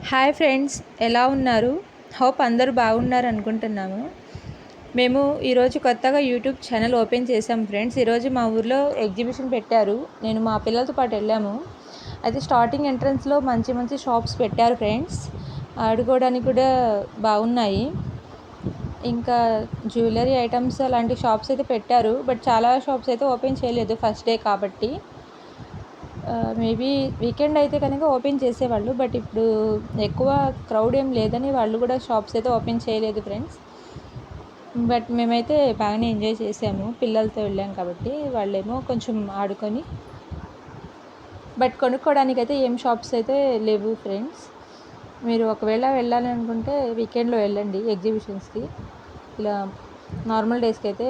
Hi friends, ఎలా ఉన్నారు? Hope అందరూ బాగున్నారు అనుకుంటున్నాము. మేము ఈరోజు కొత్తగా యూట్యూబ్ ఛానల్ ఓపెన్ చేసాం ఫ్రెండ్స్. ఈరోజు మా ఊర్లో ఎగ్జిబిషన్ పెట్టారు. నేను మా పిల్లలతో పాటు వెళ్ళాము. అయితే స్టార్టింగ్ ఎంట్రన్స్లో మంచి మంచి షాప్స్ పెట్టారు ఫ్రెండ్స్. ఆడుకోవడానికి కూడా బాగున్నాయి. ఇంకా జ్యువెలరీ ఐటమ్స్ అలాంటి షాప్స్ అయితే పెట్టారు. బట్ చాలా షాప్స్ అయితే ఓపెన్ చేయలేదు ఫస్ట్ డే కాబట్టి. మేబీ వీకెండ్ అయితే కనుక ఓపెన్ చేసేవాళ్ళు. బట్ ఇప్పుడు ఎక్కువ క్రౌడ్ ఏం లేదని వాళ్ళు కూడా షాప్స్ అయితే ఓపెన్ చేయలేదు ఫ్రెండ్స్. బట్ మేమైతే బాగానే ఎంజాయ్ చేసాము. పిల్లలతో వెళ్ళాం కాబట్టి వాళ్ళేమో కొంచెం ఆడుకొని, బట్ కొనుక్కోవడానికి అయితే ఏం షాప్స్ అయితే లేవు ఫ్రెండ్స్. మీరు ఒకవేళ వెళ్ళాలి అనుకుంటే వీకెండ్లో వెళ్ళండి ఎగ్జిబిషన్స్కి. ఇలా నార్మల్ డేస్కి అయితే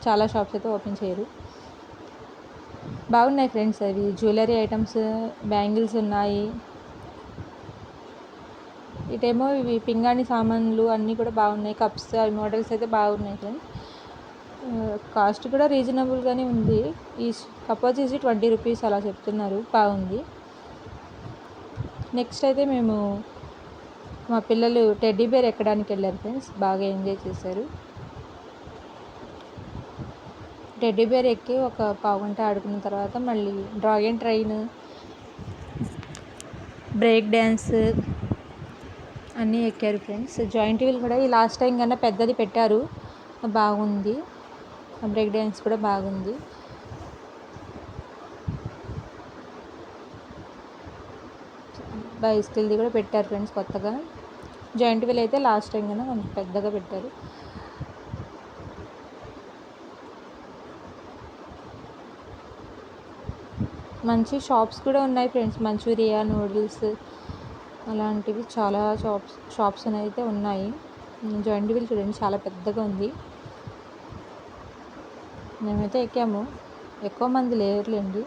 చాలా షాప్స్ అయితే ఓపెన్ చేయరు. బాగున్నాయి ఫ్రెండ్స్. అవి జ్యువెలరీ ఐటమ్స్, బ్యాంగిల్స్ ఉన్నాయి. ఇటేమో ఇవి పింగాణి సామాన్లు అన్నీ కూడా బాగున్నాయి. కప్స్ అవి మోడల్స్ అయితే బాగున్నాయి ఫ్రెండ్స్. కాస్ట్ కూడా రీజనబుల్గానే ఉంది. ఈ కప్ వచ్చేసి 20 రూపీస్ అలా చెప్తున్నారు. బాగుంది. నెక్స్ట్ అయితే మేము మా పిల్లలు టెడ్డీ బేర్ ఎక్కడానికి వెళ్ళారు ఫ్రెండ్స్. బాగా ఎంజాయ్ చేశారు. టెడ్డీ బేర్ ఎక్కి ఒక పావుగంట ఆడుకున్న తర్వాత మళ్ళీ డ్రాగన్ ట్రైన్, బ్రేక్ డ్యాన్స్ అన్నీ ఎక్కారు ఫ్రెండ్స్. జాయింట్ వీల్ కూడా ఈ లాస్ట్ టైం కన్నా పెద్దది పెట్టారు, బాగుంది. బ్రేక్ డ్యాన్స్ కూడా బాగుంది. బైస్కిల్ది కూడా పెట్టారు ఫ్రెండ్స్ కొత్తగా. జాయింట్ వీల్ అయితే లాస్ట్ టైం కన్నా కొంచెం పెద్దగా పెట్టారు. మంచి షాప్స్ కూడా ఉన్నాయి ఫ్రెండ్స్. మంచూరియా, నూడిల్స్ అలాంటివి చాలా షాప్స్ అయితే ఉన్నాయి. జాయింట్ వీల్ చూడండి చాలా పెద్దగా ఉంది. మేమైతే ఎక్కాము. ఎక్కువ మంది లేరులేండి.